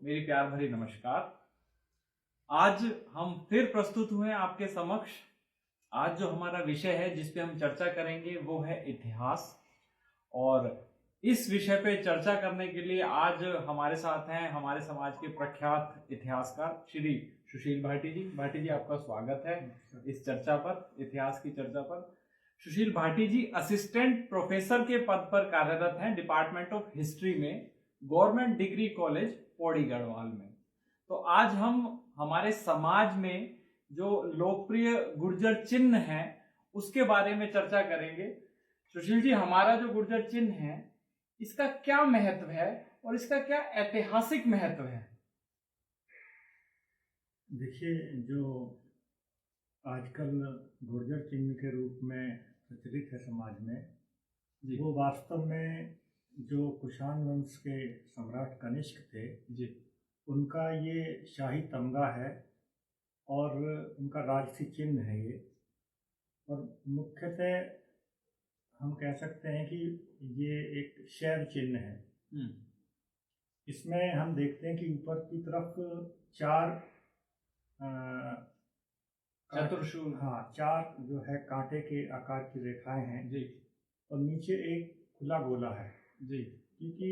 मेरी प्यार भरी नमस्कार। आज हम फिर प्रस्तुत हुए हैं आपके समक्ष। आज जो हमारा विषय है जिस पे हम चर्चा करेंगे वो है इतिहास। और इस विषय पे चर्चा करने के लिए आज हमारे साथ हैं हमारे समाज के प्रख्यात इतिहासकार श्री सुशील भाटी जी। भाटी जी, आपका स्वागत है इस चर्चा पर, इतिहास की चर्चा पर। सुशील भाटी जी असिस्टेंट प्रोफेसर के पद पर कार्यरत हैं डिपार्टमेंट ऑफ हिस्ट्री में, government degree college Pauri Garhwal में। तो आज हम हमारे समाज में जो लोकप्रिय गुर्जर चिन्ह है उसके बारे में चर्चा करेंगे। सुशील जी, हमारा जो गुर्जर चिन्ह है इसका क्या महत्व है और इसका क्या ऐतिहासिक महत्व है? देखिए, जो आजकल गुर्जर चिन्ह के रूप में प्रचलित है समाज में, वो वास्तव में जो कुषाण वंश के सम्राट कनिष्क थे जी, उनका ये शाही तमगा है और उनका राजसी चिन्ह है ये। और मुख्यतः हम कह सकते हैं कि ये एक शैव चिन्ह है। इसमें हम देखते हैं कि ऊपर की तरफ चार चतुर्शूल, चार जो है कांटे के आकार की रेखाएं हैं जी, और नीचे एक खुला गोला है जी, क्योंकि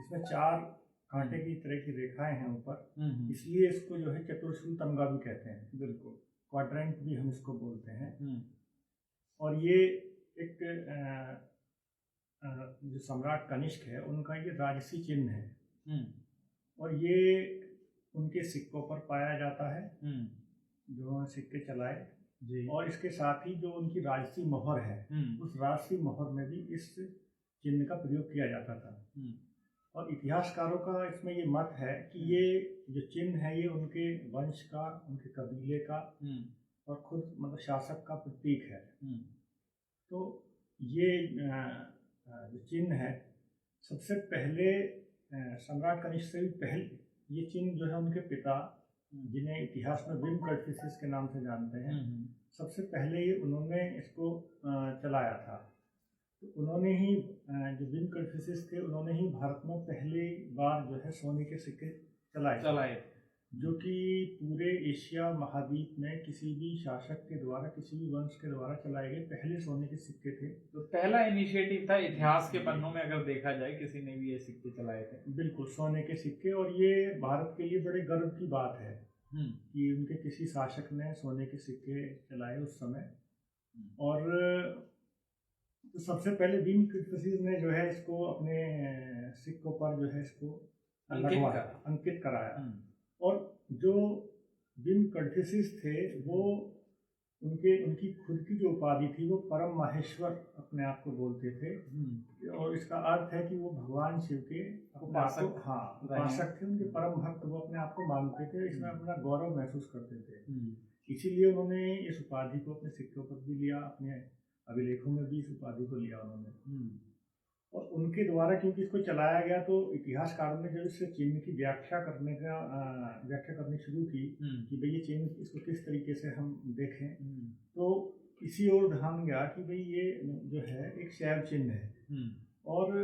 इसमें चार कांटे की तरह की रेखाएं हैं ऊपर, इसलिए इसको जो है चतुर्शूल तमगा भी कहते हैं। बिल्कुल, क्वाड्रेंट भी हम इसको बोलते हैं। और ये एक जो सम्राट कनिष्क है उनका ये राजसी चिन्ह है और ये उनके सिक्कों पर पाया जाता है जो सिक्के चलाए जी। और इसके साथ ही जो उनकी राजसी मोहर है उस राजसी मोहर में भी इस चिन्ह का प्रयोग किया जाता था। और इतिहासकारों का इसमें ये मत है कि ये जो चिन्ह है ये उनके वंश का, उनके कबीले का और खुद मतलब शासक का प्रतीक है। तो ये जो चिन्ह है सबसे पहले सम्राट कनिष्क से भी पहले ये चिन्ह जो है उनके पिता, जिन्हें इतिहास में विम कड़फिसिस के नाम से जानते हैं, सबसे पहले ये उन्होंने इसको चलाया था। तो उन्होंने ही जो विम कड़फिसिस थे उन्होंने ही भारत में पहली बार जो है सोने के सिक्के चलाए जो कि पूरे एशिया महाद्वीप में किसी भी शासक के द्वारा, किसी भी वंश के द्वारा चलाए गए पहले सोने के सिक्के थे। तो पहला इनिशिएटिव था इतिहास के पन्नों में, अगर देखा जाए किसी ने भी ये सिक्के चलाए थे। बिल्कुल, सोने के सिक्के। और ये भारत के लिए बड़े गर्व की बात है कि उनके किसी शासक ने सोने के सिक्के चलाए उस समय। और तो सबसे पहले विम कड़फिसिस ने जो है इसको अपने सिक्कों पर जो है इसको अंकित कराया। और जो विम कड़फिसिस थे वो उनकी खुद की जो उपाधि थी वो परम माहेश्वर अपने आप को बोलते थे। और इसका अर्थ है कि वो भगवान शिव के उपासक थे, उनके परम भक्त वो अपने आप को मानते थे, इसमें अपना गौरव महसूस करते थे। इसीलिए उन्होंने इस उपाधि को अपने सिक्कों पर भी लिया, अपने अभिलेखों में भी इस उपाधि को लिया उन्होंने। और उनके द्वारा क्योंकि इसको चलाया गया तो इतिहासकारों ने जब इस चिन्ह की व्याख्या करनी शुरू की कि भाई ये चिन्ह इसको किस तरीके से हम देखें, तो इसी ओर ध्यान गया कि भाई ये जो है एक शैव चिन्ह है। और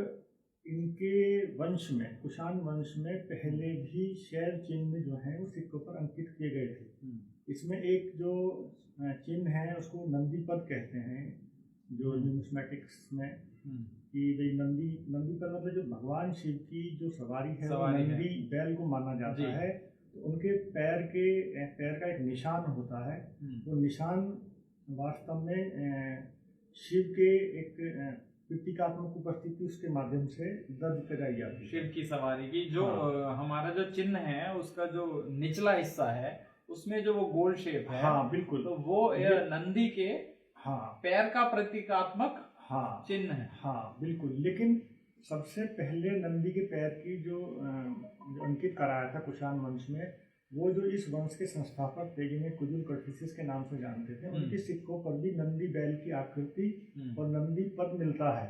इनके वंश में, कुषाण वंश में पहले भी शैव चिन्ह जो हैं वो सिक्कों पर अंकित किए गए थे। इसमें एक जो चिन्ह है उसको नंदी पद कहते हैं, जो न्यूमिस्मेटिक्स में कि भाई नंदी पर मतलब जो भगवान शिव की जो सवारी है वो नंदी बैल को माना जाता है। तो उनके पैर का एक निशान होता है। वो निशान वास्तव में शिव के एक प्रतीकात्मक उपस्थिति उसके माध्यम से दर्ज कराई जाती है। शिव की सवारी की जो हमारा जो चिन्ह है उसका जो निचला हिस्सा है उसमें जो वो गोल शेप है, बिल्कुल, तो वो नंदी के पैर का प्रतीकात्मक चिन्ह है। बिल्कुल। लेकिन सबसे पहले नंदी के पैर की जो अंकित कराया था कुषाण वंश में, वो जो इस वंश के संस्थापक थे जिन्हें कुजुल कड़फिसिस के नाम से जानते थे, उनके सिक्कों पर भी नंदी बैल की आकृति और नंदी पद मिलता है।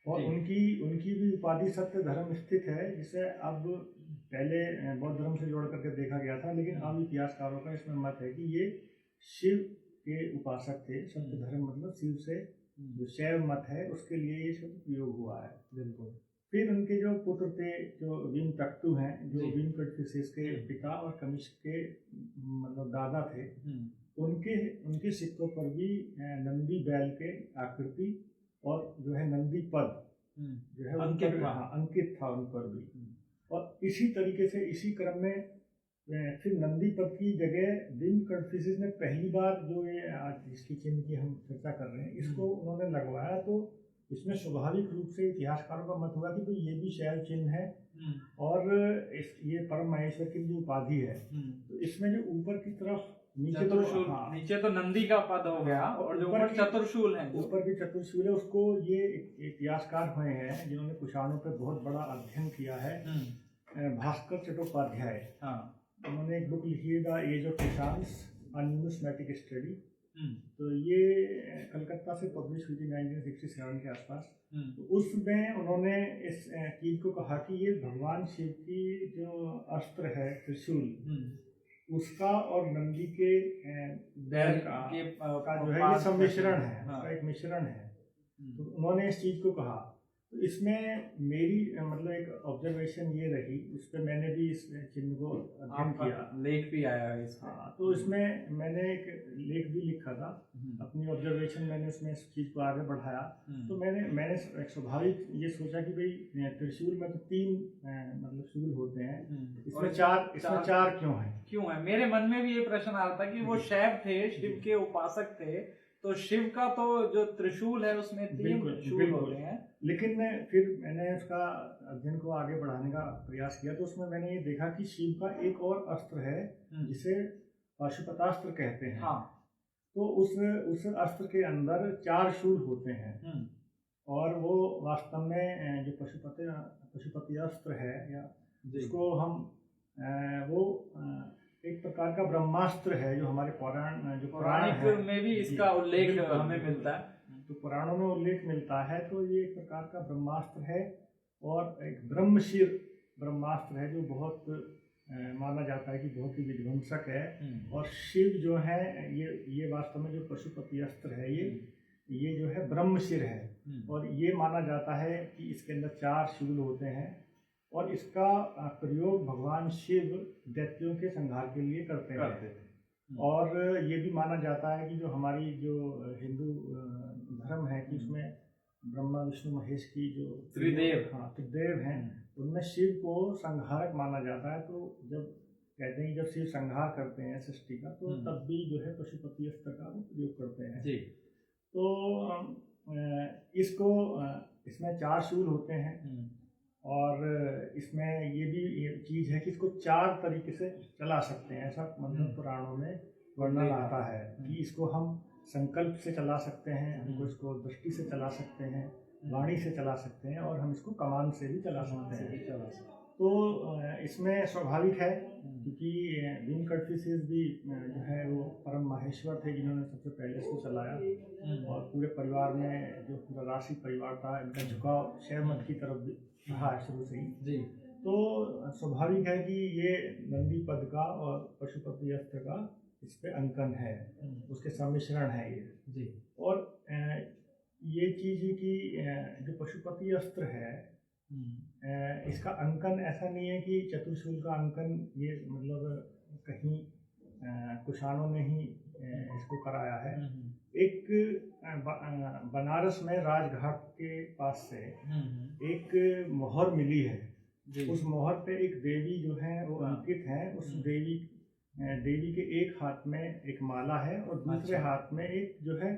और उनकी भी उपाधि सत्य धर्म स्थित है, जिसे अब पहले बौद्ध धर्म से जोड़ करके देखा गया था, लेकिन अब इतिहासकारों का इसमें मत है कि ये शिव के उपासक थे। सत्य धर्म मतलब शिव से जो शैव मत है उसके लिए ये शब्द प्रयोग हुआ है। बिल्कुल। फिर उनके जो पुत्र थे, जो भीमटट्टु हैं, जो जी। भीमकडफिसेस के पिता और कनिष्क के मतलब दादा थे, उनके सिक्कों पर भी नंदी बैल के आकृति और जो है नंदी पद जो है अंकित था उन पर भी। और इसी तरीके से इसी क्रम में फिर नंदी पद की जगह भीमकडफिसेस ने पहली बार जो ये आज जिसकी चिन्ह की हम चर्चा कर रहे हैं, इसको उन्होंने लगवाया। तो इसमें स्वाभाविक रूप से इतिहासकारों का मत हुआ कि भाई ये भी शैव चिन्ह है और ये परम महेश्वर की जो उपाधि है। तो इसमें जो ऊपर की तरफ नीचे तो नंदी का पद हो गया और जो ऊपर चतुर्शूल है, ऊपर की चतुर्शूल है, उसको ये इतिहासकार हुए हैं जिन्होंने कुषाणों पर बहुत बड़ा अध्ययन किया है, भास्कर चट्टोपाध्याय। उन्होंने एक बुक लिखी है the age of Kushans, a numismatic study. तो ये कलकत्ता से पब्लिश हुई थी 1967 के आसपास। तो उसमें उन्होंने इस चीज को कहा कि ये भगवान शिव की जो अस्त्र है त्रिशूल, उसका और नंदी के बैल का जो है ये सम्मिश्रण है, उसका एक मिश्रण है। तो उन्होंने इस चीज को कहा। तो इसमें मेरी मतलब एक ऑब्जर्वेशन ये रही, उस पर मैंने भी इस चिन्ह को अध्ययन किया, लेख भी आया है इसमें। तो इसमें मैंने एक लेख भी लिखा था, अपनी ऑब्जर्वेशन मैंने उसमें इस चीज को आगे बढ़ाया। तो मैंने स्वाभाविक ये सोचा कि भाई त्रिशूल में तो 3 मतलब शूल होते हैं, इसमें चार क्यों है? मेरे मन में भी ये प्रश्न आ रहा था कि वो शैव थे, शिव के उपासक थे, तो शिव का तो जो त्रिशूल है उसमें 3 शूल होते हैं। लेकिन फिर मैंने उसका अध्ययन को आगे बढ़ाने का प्रयास किया, तो उसमें मैंने ये देखा कि शिव का एक और अस्त्र है जिसे पाशुपतास्त्र कहते हैं। तो उस अस्त्र के अंदर 4 शूल होते हैं और वो वास्तव में जो पशुपति अस्त्र है, या जिसको हम वो एक प्रकार का ब्रह्मास्त्र है, जो हमारे पुराण में भी इसका उल्लेख हमें मिलता है। तो पुराणों में उल्लेख मिलता है। तो ये एक प्रकार का ब्रह्मास्त्र है और एक ब्रह्मशिर ब्रह्मास्त्र है, जो बहुत माना जाता है कि बहुत ही विध्वंसक है। और शिव जो है ये वास्तव में जो पशुपति अस्त्र है, ये जो है ब्रह्मशिर है। और ये माना जाता है कि इसके अंदर 4 शूल होते हैं और इसका प्रयोग भगवान शिव दैत्यों के संहार के लिए करते थे। और ये भी माना जाता है कि जो हमारी जो हिंदू धर्म है कि उसमें ब्रह्मा विष्णु महेश की जो त्रिदेव हैं, उनमें शिव को संहारक माना जाता है। तो जब कहते हैं जब शिव संहार करते हैं सृष्टि का, तो तब भी जो है पशुपति अस्त्र का प्रयोग करते हैं जी। तो इसमें 4 शूल होते हैं और इसमें ये भी चीज है कि इसको 4 तरीके से चला सकते हैं, ऐसा मतलब पुराणों में वर्णन आता है कि इसको हम संकल्प से चला सकते हैं, हमको इसको दृष्टि से चला सकते हैं, वाणी से चला सकते हैं, और हम इसको कमान से भी चला सकते हैं। तो इसमें स्वाभाविक है क्योंकि भीमकडफिसेस भी जो है वो परम माहेश्वर थे, जिन्होंने सबसे पहले इसको चलाया। और पूरे परिवार में जो पूरा राशि परिवार था, इनका झुकाव शैव मत की तरफ भी रहा शुरू से ही जी। तो स्वाभाविक है कि ये नंदी पद का और पशुपति अस्त्र का इस पे अंकन है, उसके सम्मिश्रण है ये जी। और ये चीज कि जो पशुपति अस्त्र है, इसका अंकन ऐसा नहीं है कि चतुर्शूल का अंकन ये मतलब कहीं कुषाणों ने ही इसको कराया है। एक बनारस में राजघाट के पास से एक मोहर मिली है, उस मोहर पे एक देवी जो है वो अंकित है। उस देवी के एक हाथ में एक माला है और दूसरे हाथ में एक जो है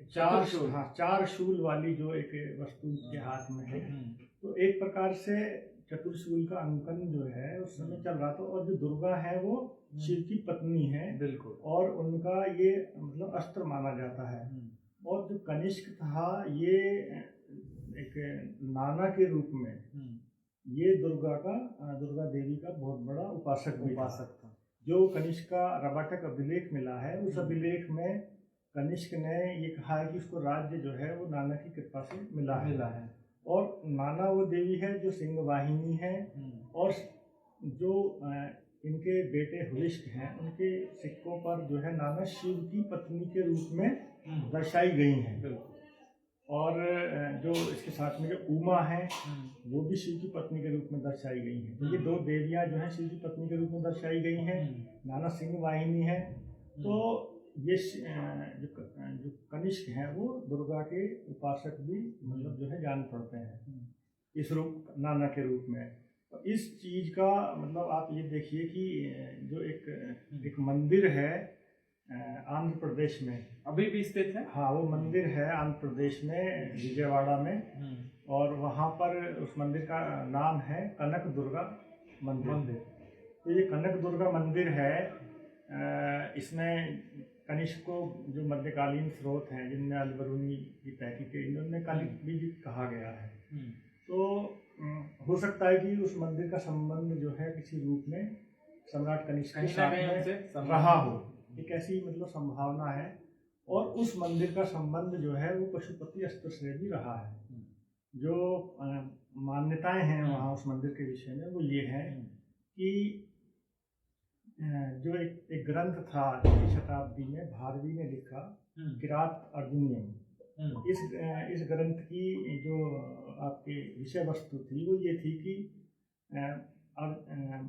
चार शूल वाली जो एक वस्तु के हाथ में है। तो एक प्रकार से चतुर्शूल का अंकन जो है उस समय चल रहा था। और जो दुर्गा है वो शिव की पत्नी है बिल्कुल, और उनका ये मतलब अस्त्र माना जाता है। और जो कनिष्क था ये एक नाना के रूप में ये दुर्गा देवी का बहुत बड़ा उपासक था। जो कनिष्क का रबाटक अभिलेख मिला है, उस अभिलेख में कनिष्क ने ये कहा है कि उसको राज्य जो है वो नाना की कृपा से मिला है। और नाना वो देवी है जो सिंह वाहिनी है, और जो इनके बेटे हुरिष्क हैं उनके सिक्कों पर जो है नाना शिव की पत्नी के रूप में दर्शाई गई हैं। और जो इसके साथ में जो उमा है वो भी शिव की पत्नी के रूप में दर्शाई गई हैं। तो ये दो देवियां जो हैं शिव की पत्नी के रूप में दर्शाई गई हैं। नाना सिंह वाहिनी है। तो ये जो कनिष्क हैं वो दुर्गा के उपासक भी मतलब जो है जान पड़ते हैं इस रूप नाना के रूप में। तो इस चीज का मतलब आप ये देखिए कि जो एक मंदिर है आंध्र प्रदेश में अभी भी स्थित है। हाँ, वो मंदिर है आंध्र प्रदेश में विजयवाड़ा में, और वहाँ पर उस मंदिर का नाम है कनक दुर्गा मंदिर। तो ये कनक दुर्गा मंदिर है। इसमें कनिष्क को जो मध्यकालीन स्रोत हैं जिनमें अलबरूनी की तहकीक है इन्होंने कलिक भी कहा गया है। तो हो सकता है कि उस मंदिर का संबंध जो है किसी रूप में सम्राट कनिष्क के साथ में रहा हो, एक ऐसी मतलब संभावना है। और उस मंदिर का संबंध जो है वो पशुपति अस्त्र से भी रहा है। जो मान्यताएं हैं वहाँ उस मंदिर के विषय में वो ये है कि जो एक ग्रंथ था 6वीं शताब्दी में भारवी ने लिखा किरात अर्जुनियम। इस ग्रंथ की जो आपकी विषय वस्तु थी वो ये थी कि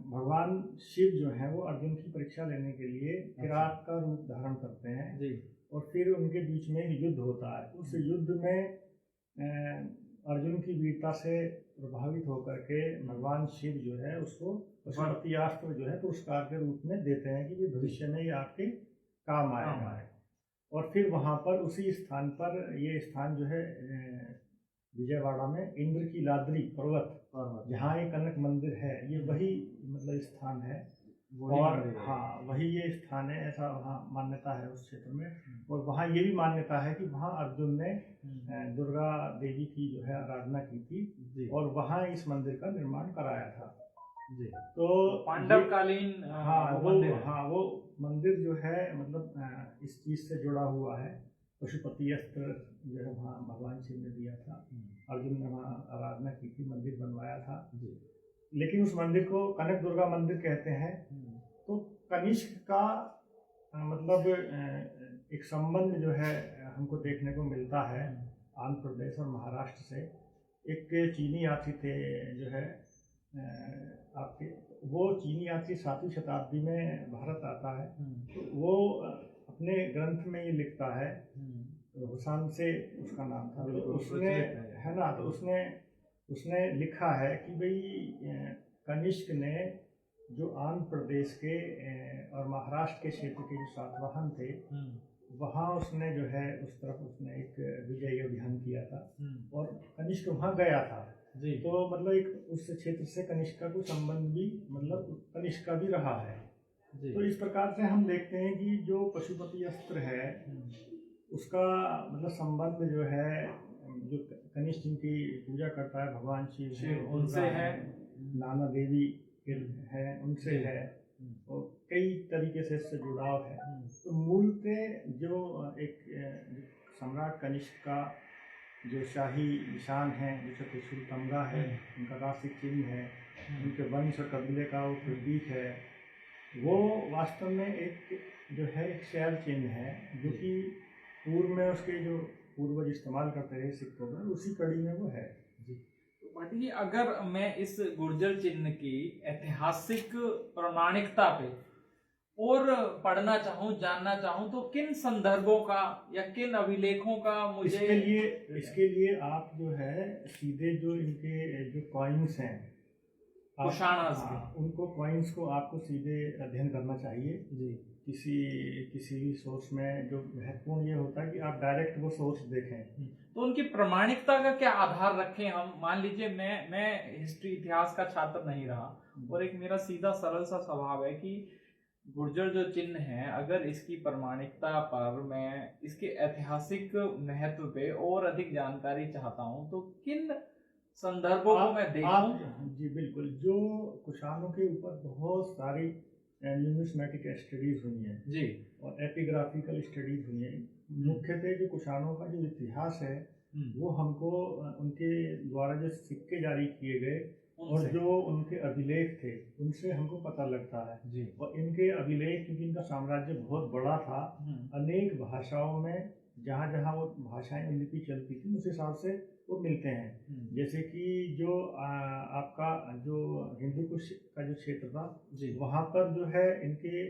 भगवान शिव जो है वो अर्जुन की परीक्षा लेने के लिए किरात का रूप धारण करते हैं जी। और फिर उनके बीच में एक युद्ध होता है। उस युद्ध में अर्जुन की वीरता से प्रभावित होकर के भगवान शिव जो है उसको पशुपतियास्त्र जो है पुरस्कार के रूप में देते हैं कि भविष्य में ये आपके काम आएगा। और फिर वहाँ पर उसी स्थान पर ये स्थान जो है विजयवाड़ा में इंद्र की लादली पर्वत जहाँ ये कनक मंदिर है ये वही मतलब स्थान है। और हाँ, वही ये स्थान है, ऐसा वहाँ मान्यता है उस क्षेत्र में। और वहाँ ये भी मान्यता है कि वहाँ अर्जुन ने दुर्गा देवी की जो है आराधना की थी और वहाँ इस मंदिर का निर्माण कराया था जी। तो पांडवकालीन वो मंदिर जो है मतलब इस चीज से जुड़ा हुआ है। पशुपति अस्त्र जो है वहाँ भगवान शिव ने दिया था, अर्जुन ने वहाँ आराधना की थी, मंदिर बनवाया था जी। लेकिन उस मंदिर को कनक दुर्गा मंदिर कहते हैं। तो कनिष्क का मतलब एक संबंध जो है हमको देखने को मिलता है आंध्र प्रदेश और महाराष्ट्र से। एक चीनी यात्री थे जो है आपके, वो चीनी यात्री 7वीं शताब्दी में भारत आता है। तो वो अपने ग्रंथ में ये लिखता है, हुसैन से उसका नाम था, तो उसने है ना, तो उसने लिखा है कि भाई कनिष्क ने जो आंध्र प्रदेश के और महाराष्ट्र के क्षेत्र के जो सातवाहन थे वहाँ उसने जो है उस तरफ उसने एक विजय अभियान किया था और कनिष्क वहाँ गया था जी। तो मतलब एक उस क्षेत्र से कनिष्क का कोई संबंध भी मतलब कनिष्क का भी रहा है जी। तो इस प्रकार से हम देखते हैं कि जो पशुपति अस्त्र है उसका मतलब संबंध जो है जो कनिष्क जिनकी पूजा करता है भगवान शिव उनसे है, नाना देवी है उनसे है और कई तरीके से इससे जुड़ाव है। तो मूलतः जो एक सम्राट कनिष्क का जो शाही निशान है जैसे त्रिशूल तमगा है, उनका राष्ट्रीय चिन्ह है, उनके वंश और कबीले का वो प्रतीक है, वो वास्तव में एक जो है एक शैल चिन्ह है जो कि पूर्व में उसके जो पूर्वज इस्तेमाल करते रहे सिक्कों में, उसी कड़ी में वो है जी। तो पाटिल जी, अगर मैं इस गुर्जर चिन्ह की ऐतिहासिक प्रामाणिकता पे और पढ़ना चाहूँ, जानना चाहूँ, तो किन संदर्भों का या किन अभिलेखों का मुझे इसके लिए आप जो है सीधे जो इनके जो कॉइन्स हैं उनको कॉइन्स को आपको सीधे अध्ययन करना चाहिए जी। किसी भी सोर्स में जो महत्वपूर्ण ये होता है कि आप डायरेक्ट वो सोर्स देखें। तो उनकी प्रामाणिकता का क्या आधार रखें हम? मान लीजिए मैं हिस्ट्री इतिहास का छात्र नहीं रहा और एक मेरा सीधा सरल सा स्वभाव है कि गुर्जर जो चिन्ह है अगर इसकी प्रामाणिकता पर मैं इसके ऐतिहासिक महत्व पे और अधिक जानकारी चाहता हूँ तो किन संदर्भों को मैं देखूं? जी बिल्कुल, जो कुषाणों के ऊपर बहुत सारी न्यूमिस्मेटिक स्टडीज हुई हैं जी और एपिग्राफिकल स्टडीज हुई हैं। मुख्यतः जो कुषाणों का जो इतिहास है वो हमको उनके द्वारा जो सिक्के जारी किए गए और जो उनके अभिलेख थे उनसे हमको पता लगता है जी। और इनके अभिलेख क्योंकि इनका साम्राज्य बहुत बड़ा था, अनेक भाषाओं में जहाँ जहाँ वो भाषाएं लिपि चलती थी उस हिसाब से वो मिलते हैं। जैसे कि जो आपका जो हिंदू कुश का जो क्षेत्र था वहाँ पर जो है इनके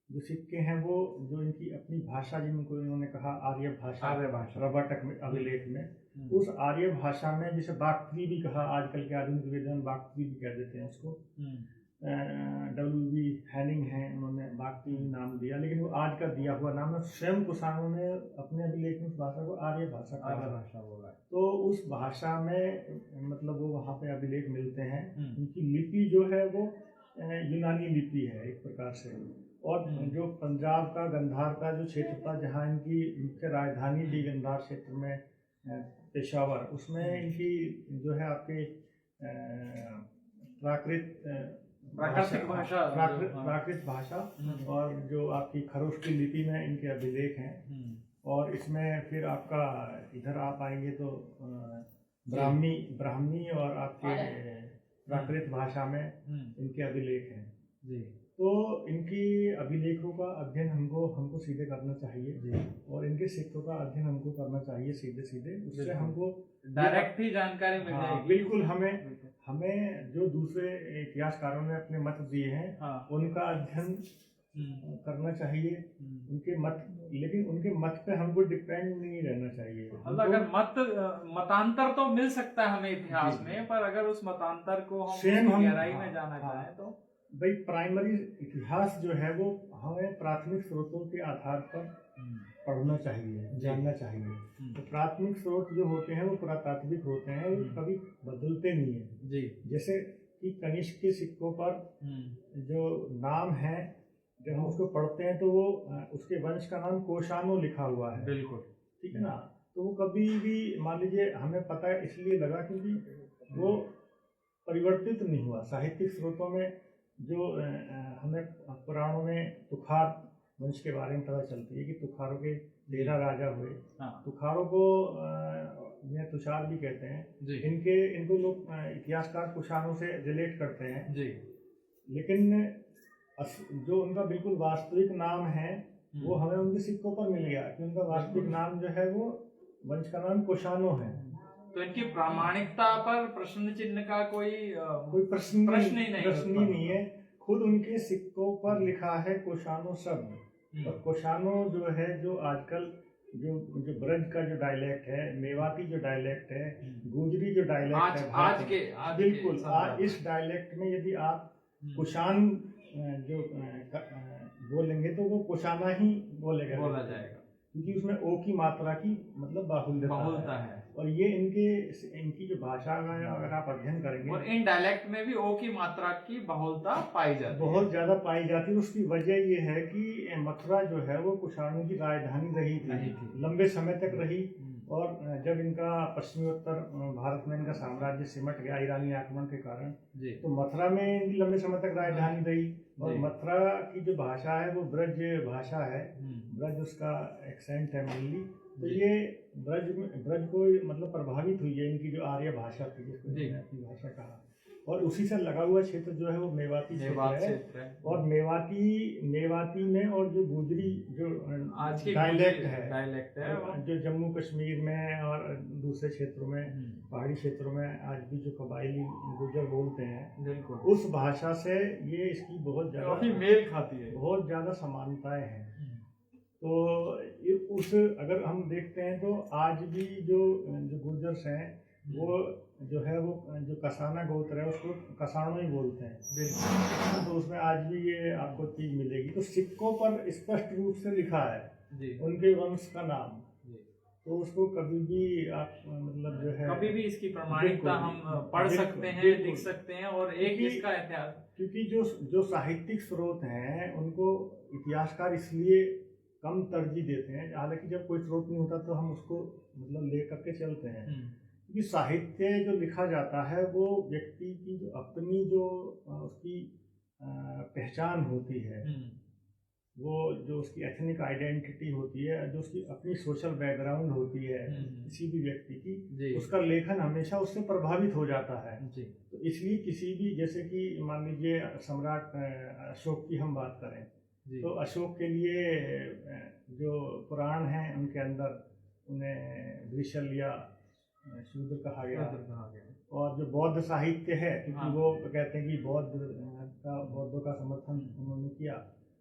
जो सिक्के हैं वो जो इनकी अपनी भाषा जिनको इन्होंने कहा आर्य भाषा रबाटक में अभिलेख में उस आर्य भाषा में जिसे बाक्ट्री भी कहा, आजकल के आधुनिक वेदन बाक्ट्री भी कह देते हैं उसको। W.B. हैनिंग है, उन्होंने बाक्ट्री नाम दिया, लेकिन वो आज का दिया हुआ नाम है। स्वयं कुषाणों ने अपने अभिलेख में उस भाषा को आर्य भाषा कहा बोला। तो उस भाषा में मतलब वो वहाँ पे अभिलेख मिलते हैं। उनकी लिपि जो है वो यूनानी लिपि है एक प्रकार से। और जो पंजाब का गंधार का जो क्षेत्र था जहाँ इनकी मुख्य राजधानी थी गंधार क्षेत्र में पेशावर, उसमें इनकी जो है आपके प्राकृत भाषा और जो आपकी खरोष्ट की लिपि में इनके अभिलेख हैं। और इसमें फिर आपका इधर आप आएंगे तो ब्राह्मी और आपके प्राकृत भाषा में इनके अभिलेख हैं जी। तो इनकी अभिलेखों का अध्ययन हमको सीधे करना चाहिए जी। और इनके सिक्कों का अध्ययन हमको करना चाहिए सीधे, उससे हमको डायरेक्ट ही जानकारी मिल जाएगी। बिल्कुल, हमें जो दूसरे इतिहासकारों ने अपने मत दिए हैं उनका अध्ययन करना चाहिए, उनके मत, लेकिन उनके मत पे हमको डिपेंड नहीं रहना चाहिए। अगर मतांतर तो मिल सकता है हमें इतिहास में, पर अगर उस मतांतर को हम गहराई में जाना चाहें तो भाई प्राइमरी इतिहास जो है वो हमें प्राथमिक स्रोतों के आधार पर पढ़ना चाहिए, जानना चाहिए। तो प्राथमिक स्रोत जो होते हैं वो पुरातात्विक होते हैं, वो कभी बदलते नहीं है जी। जैसे कि कनिष्क के सिक्कों पर जो नाम है, जब हम उसको पढ़ते हैं तो वो उसके वंश का नाम कोशानो लिखा हुआ है। बिल्कुल ठीक है ना। तो वो कभी भी मान लीजिए हमें पता है इसलिए लगा क्योंकि वो परिवर्तित नहीं हुआ। साहित्यिक स्रोतों में जो हमें पुराणों में तुखार वंश के बारे में पता चलती है कि तुखारों के 13 राजा हुए। तुखारों को यह तुषार भी कहते हैं। इनको लोग इतिहासकार कुषाणों से रिलेट करते हैं जी। लेकिन जो उनका बिल्कुल वास्तविक नाम है वो हमें उनके सिक्कों पर मिल गया कि उनका वास्तविक नाम जो है वो वंश का नाम कुषाणो है। तो इनकी प्रामाणिकता पर प्रश्न चिन्ह का कोई प्रश्न ही नहीं है। खुद उनके सिक्कों पर लिखा है कोशानो शब्द। और कोशानो जो है जो आजकल जो ब्रज का जो डायलेक्ट है, मेवाती जो डायलेक्ट है, गुजरी जो डायलेक्ट है आज के बिल्कुल इस डायलेक्ट में यदि आप कुशान जो बोलेंगे तो वो कुशाना ही बोला जाएगा, क्योंकि उसमें ओ की मात्रा की मतलब बाहुल्यता है। और ये इनकी जो भाषा में अगर आप अध्ययन करेंगे, और इन डायलेक्ट में भी ओ की मात्रा की बहुलता पाई जाती है, बहुत ज्यादा पाई जाती है। उसकी वजह ये है कि मथुरा जो है वो कुषाणों की राजधानी रही थी, लंबे समय तक रही। और जब इनका पश्चिमोत्तर भारत में इनका साम्राज्य सिमट गया ईरानी आक्रमण के कारण, तो मथुरा में इनकी लंबे समय तक राजधानी रही। और मथुरा की जो भाषा है वो ब्रज भाषा है, ब्रज उसका एक्सेंट है मेनली। तो ये ब्रज को मतलब प्रभावित हुई है इनकी जो आर्य भाषा थी, जिसको अपनी भाषा कहा। और उसी से लगा हुआ क्षेत्र जो है वो मेवाती क्षेत्र है। और मेवाती में और जो गुजरी जो आज की डायलेक्ट है जो जम्मू कश्मीर में और दूसरे क्षेत्रों में पहाड़ी क्षेत्रों में आज भी जो कबायली गुजर बोलते हैं, उस भाषा से ये इसकी बहुत ज्यादा मेल खाती है, बहुत ज्यादा समानताएं हैं। तो उस अगर हम देखते हैं तो आज भी जो गुर्जर्स हैं वो जो है वो जो कसाना गोत्र है उसको कसानो ही बोलते हैं। तो उसमें आज भी ये आपको चीज मिलेगी। तो सिक्कों पर स्पष्ट रूप से लिखा है उनके वंश का नाम। तो उसको कभी भी आप मतलब जो है कभी भी इसकी प्रामाणिकता हम पढ़ सकते हैं, लिख सकते हैं। और एक इसका इतिहास, क्योंकि जो साहित्यिक स्रोत हैं उनको इतिहासकार इसलिए कम तरजीह देते हैं। हालांकि जब कोई स्रोत नहीं होता तो हम उसको मतलब ले करके चलते हैं, क्योंकि साहित्य जो लिखा जाता है वो व्यक्ति की जो अपनी जो उसकी पहचान होती है, वो जो उसकी एथनिक आइडेंटिटी होती है, जो उसकी अपनी सोशल बैकग्राउंड होती है किसी भी व्यक्ति की, उसका लेखन हमेशा उससे प्रभावित हो जाता है। तो इसलिए किसी भी, जैसे कि मान लीजिए सम्राट अशोक की हम बात करें, तो अशोक के लिए जो पुराण हैं उनके अंदर उन्हें वृषल या शूद्र कहा गया। और जो बौद्ध साहित्य है, क्योंकि हाँ। वो कहते हैं कि बौद्धों का समर्थन उन्होंने किया,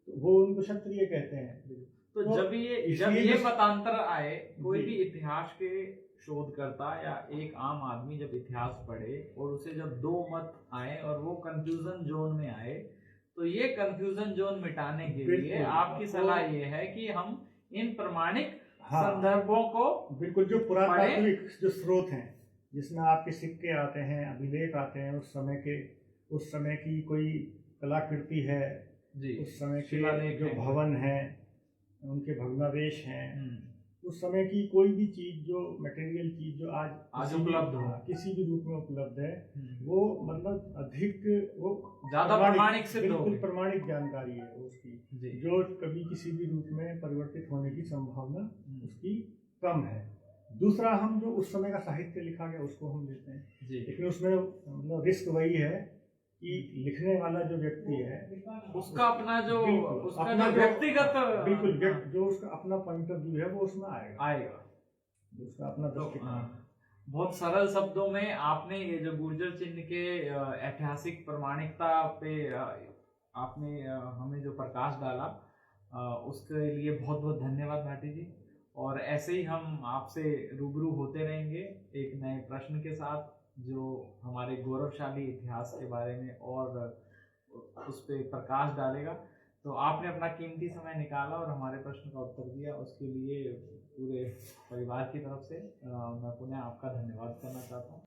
तो वो उनको क्षत्रिय कहते हैं। तो जब ये मतांतर आए, कोई भी इतिहास के शोधकर्ता या एक आम आदमी जब इतिहास पढ़े और उसे जब दो मत आए और वो कंफ्यूजन जोन में आए, तो ये कंफ्यूजन जोन मिटाने के लिए आपकी सलाह ये है कि हम इन प्रमाणिक संदर्भों को बिल्कुल, जो पुरातात्विक जो स्रोत हैं जिसमें आपके सिक्के आते हैं, अभिलेख आते हैं, उस समय की कोई कलाकृति है, उस समय के जो भवन है, उनके भग्नावशेष हैं, उस समय की कोई भी चीज, जो मटेरियल चीज जो आज उपलब्ध हो, किसी भी रूप में उपलब्ध है, वो मतलब अधिक वो ज्यादा प्रमाणिक सिद्ध हो, बिल्कुल प्रमाणिक जानकारी है उसकी, जो कभी किसी भी रूप में परिवर्तित होने की संभावना उसकी कम है। दूसरा, हम जो उस समय का साहित्य लिखा गया उसको हम लेते हैं, लेकिन उसमें मतलब रिस्क वही है कि लिखने वाला जो व्यक्ति है उसका अपना जो व्यक्तिगत, बिल्कुल जो उसका अपना पॉइंट ऑफ व्यू है वो उसमें आएगा उसका अपना दृष्टिकोण। बहुत सरल शब्दों में आपने ये जो गुर्जर चिन्ह के ऐतिहासिक प्रमाणिकता पे आपने हमें जो प्रकाश डाला, उसके लिए बहुत बहुत धन्यवाद भाटी जी। और ऐसे ही हम आपसे रूबरू होते रहेंगे एक नए प्रश्न के साथ, जो हमारे गौरवशाली इतिहास के बारे में और उस पर प्रकाश डालेगा। तो आपने अपना कीमती समय निकाला और हमारे प्रश्न का उत्तर दिया, उसके लिए पूरे परिवार की तरफ से मैं पुनः आपका धन्यवाद करना चाहता हूँ।